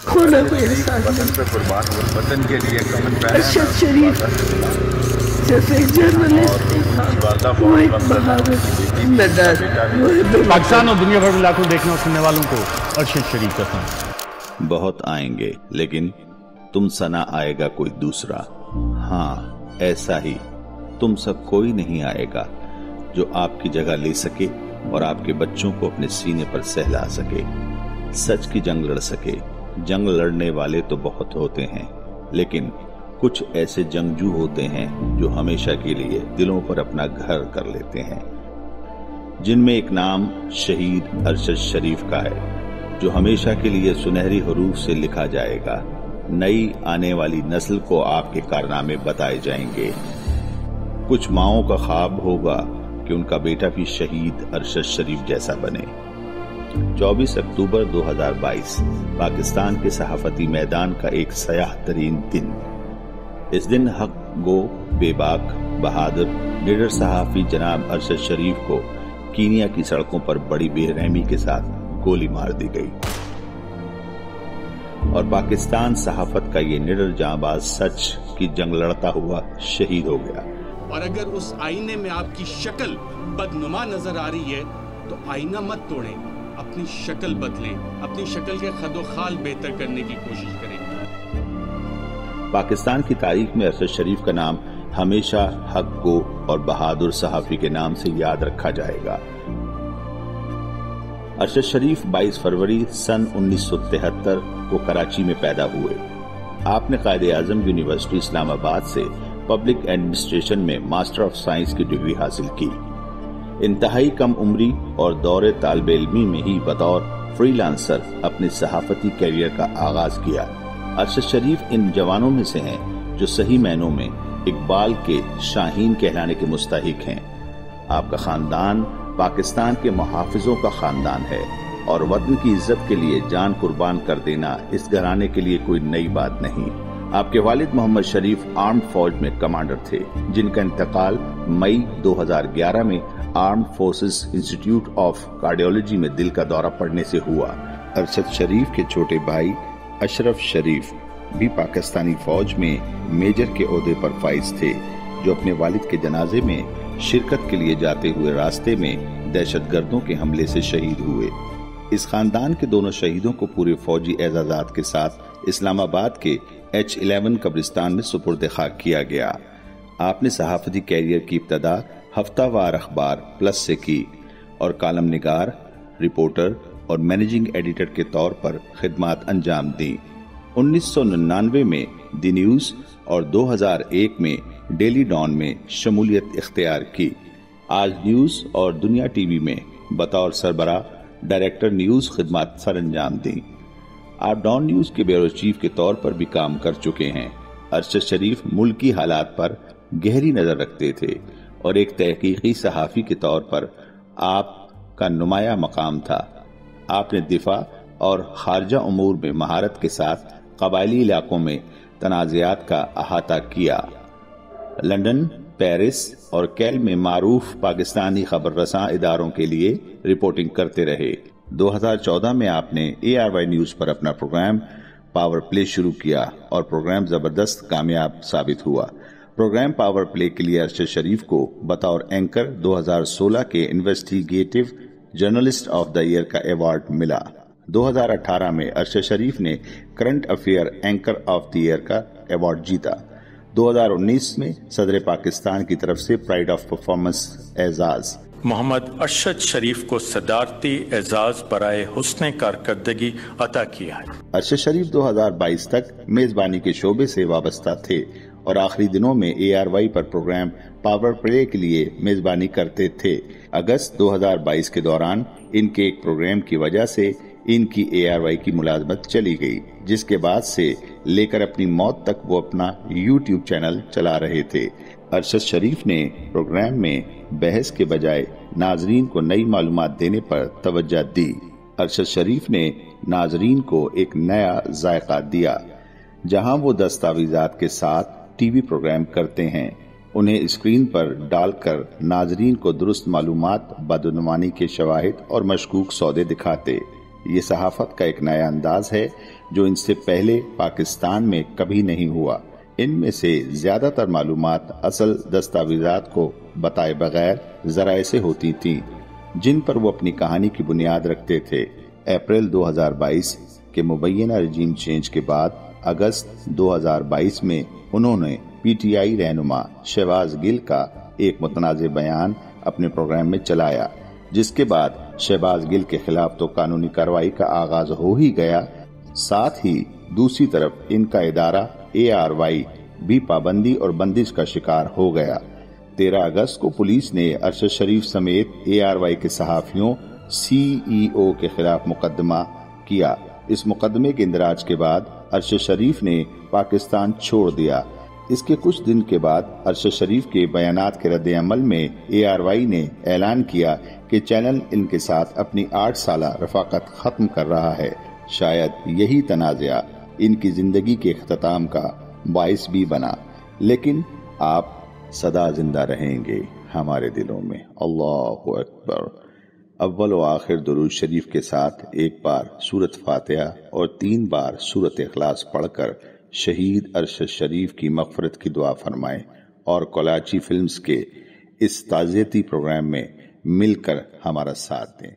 खोना मेरे साथ वतन पे कुर्बान हुए, वतन के लिए कफन पहने। अरशद शरीफ जैसे एक जर्नलिस्ट वो एक बहादुर नदान। पाकिस्तान और दुनिया भर में लाखों देखने और सुनने वालों को अरशद शरीफ कसम। बहुत आएंगे लेकिन तुम सना आएगा कोई दूसरा। हाँ ऐसा ही तुम सब कोई नहीं आएगा जो आपकी जगह ले सके और आपके बच्चों को अपने सीने पर सहला सके, सच की जंग लड़ सके। जंग लड़ने वाले तो बहुत होते हैं लेकिन कुछ ऐसे जंगजू होते हैं जो हमेशा के लिए दिलों पर अपना घर कर लेते हैं, जिनमें एक नाम शहीद अरशद शरीफ का है जो हमेशा के लिए सुनहरी हरूफ से लिखा जाएगा। नई आने वाली नस्ल को आपके कारनामे बताए जाएंगे। कुछ माओं का ख्वाब होगा कि उनका बेटा भी शहीद अरशद शरीफ जैसा बने। 24 अक्टूबर 2022 पाकिस्तान के सहाफती मैदान का एक सयाह तरीन दिन। इस दिन हक गो बेबाक बहादुर निडर सहाफी जनाब अरशद शरीफ को कीनिया की सड़कों पर बड़ी बेरहमी के साथ गोली मार दी गई और पाकिस्तान सहाफत का ये निडर जांबाज सच की जंग लड़ता हुआ शहीद हो गया। और अगर उस आईने में आपकी शक्ल बदनुमा नजर आ रही है तो आईना मत तोड़ें, अपनी शक्ल बदलें, अपनी शक्ल के खदोखाल बेहतर करने की कोशिश करें। पाकिस्तान की तारीख में अरशद शरीफ का नाम हमेशा हक गो और बहादुर सहाफी के नाम से याद रखा जाएगा। अरशद शरीफ 22 फरवरी सन 1973 को कराची में पैदा हुए। आपने कायदे-आज़म यूनिवर्सिटी इस्लामाबाद से पब्लिक एडमिनिस्ट्रेशन में मास्टर ऑफ साइंस की डिग्री हासिल की। इंतहाई कम उम्री और दौरे तालिब इल्मी में ही बतौर फ्रीलांसर अपने सहाफती कैरियर का आगाज किया। अरशद शरीफ इन जवानों में से हैं जो सही मायनों में इकबाल के शाहीन कहलाने के मुस्तहिक हैं। आपका खानदान पाकिस्तान के मुहाफिजों का खानदान है और वतन की इज्जत के लिए जान कुर्बान कर देना इस घराने के लिए कोई नई बात नहीं। आपके वालिद मोहम्मद शरीफ आर्म्ड फौज में कमांडर थे, जिनका इंतकाल मई 2011 में armed forces institute of cardiology में दिल का दौरा पड़ने से हुआ। अरशद शरीफ के छोटे भाई अशरफ शरीफ भी पाकिस्तानी फौज में मेजर के ओहदे पर फाइज थे, जो अपने वालिद के जनाजे में शिरकत के लिए जाते हुए रास्ते में दहशतगर्दों के हमले से शहीद हुए। इस खानदान के दोनों शहीदों को पूरे फौजी एजाजात के साथ इस्लामाबाद के H11 कब्रिस्तान में सुपुर्द खाक किया गया। आपने सहाफती कैरियर की इब्तदा हफ्तावार अखबार प्लस से की और कालम निगार, रिपोर्टर और मैनेजिंग एडिटर के तौर पर खिदमात अंजाम दी। 1999 में दी न्यूज और 2001 में डेली डॉन में शमूलियत इख्तियार की। आज न्यूज और दुनिया टीवी में बतौर सरबराह डायरेक्टर न्यूज खिदमात सर अंजाम दी। आप डॉन न्यूज के ब्यूरो चीफ के तौर पर भी काम कर चुके हैं। अरशद शरीफ मुल्की हालात पर गहरी नजर रखते थे और एक तहकीकी सहाफी के तौर पर आपका नुमाया मकाम था। आपने दिफा और खारजा उमूर में महारत के साथ कबायली इलाकों में तनाज़ात का अहाता किया। लंदन, पेरिस और कैल में मारूफ पाकिस्तानी खबर रसां इदारों के लिए रिपोर्टिंग करते रहे। 2014 में आपने ARY न्यूज पर अपना प्रोग्राम पावर प्ले शुरू किया और प्रोग्राम जबरदस्त कामयाब साबित हुआ। प्रोग्राम पावर प्ले के लिए अरशद शरीफ को बतौर एंकर 2016 के investigative journalist of the year का अवार्ड मिला। 2018 में अरशद शरीफ ने current affair anchor of the year का अवार्ड जीता। 2019 में सदर पाकिस्तान की तरफ से प्राइड ऑफ परफॉर्मेंस एजाज मोहम्मद अरशद शरीफ को सदारती एजाज बराए हुस्ने कारकर्दगी अता किया है। अरशद शरीफ 2022 तक मेजबानी के शोबे से वाबस्ता थे और आखिरी दिनों में ARY पर प्रोग्राम पावर प्ले के लिए मेजबानी करते थे। अगस्त 2022 के दौरान इनके एक प्रोग्राम की वजह से इनकी ARY की मुलाजमत चली गई, जिसके बाद से लेकर अपनी मौत तक वो अपना YouTube चैनल चला रहे थे। अरशद शरीफ ने प्रोग्राम में बहस के बजाय नाजरीन को नई मालूमात देने पर तवज्जो दी। अरशद शरीफ ने नाजरीन को एक नया जायका दिया, जहां वो दस्तावेजात के साथ टीवी प्रोग्राम करते हैं, उन्हें स्क्रीन पर डालकर नाजरीन को दुरुस्त मालूमात, बदनुमानी के शवाहिद और मशकूक सौदे दिखाते। یہ صحافت کا ایک نیا انداز ہے جو ان سے پہلے پاکستان میں کبھی نہیں ہوا۔ ان میں سے زیادہ تر معلومات اصل دستاویزات کو بتائے بغیر ذرائع سے ہوتی تھیں جن پر وہ اپنی کہانی کی بنیاد رکھتے تھے۔ اپریل 2022 کے مبینہ رجیم چینج کے بعد اگست 2022 میں انہوں نے پی ٹی آئی رہنما شہباز گل کا ایک متنازع بیان اپنے پروگرام میں چلایا، جس کے بعد شہباز گل کے خلاف تو قانونی کارروائی کا آغاز ہو ہی گیا، ساتھ ہی دوسری طرف ان کا ادارہ ARY بھی پابندی اور بندش کا شکار ہو گیا۔ 13 اگست کو پولیس نے ارشد شریف سمیت ARY کے صحافیوں CEO کے خلاف مقدمہ کیا۔ اس مقدمے کے اندراج کے بعد ارشد شریف نے پاکستان چھوڑ دیا۔ اس کے کچھ دن کے بعد ارشد شریف کے بیانات کے رد عمل میں ARY نے اعلان کیا کہ چینل ان کے ساتھ اپنی 8 سالہ رفاقت ختم کر رہا ہے۔ شاید یہی تنازعہ ان کی زندگی کے اختتام کا باعث بھی بنا، لیکن آپ سدا زندہ رہیں گے ہمارے دلوں میں۔ اللہ اکبر۔ اول و آخر درود شریف کے ساتھ ایک بار سورۃ فاتحہ اور 3 بار سورۃ اخلاص پڑھ کر شہید ارشد شریف کی مغفرت کی دعا فرمائیں اور کولاچی فلمز کے اس تعزیتی پروگرام میں مل کر ہمارا ساتھ دیں۔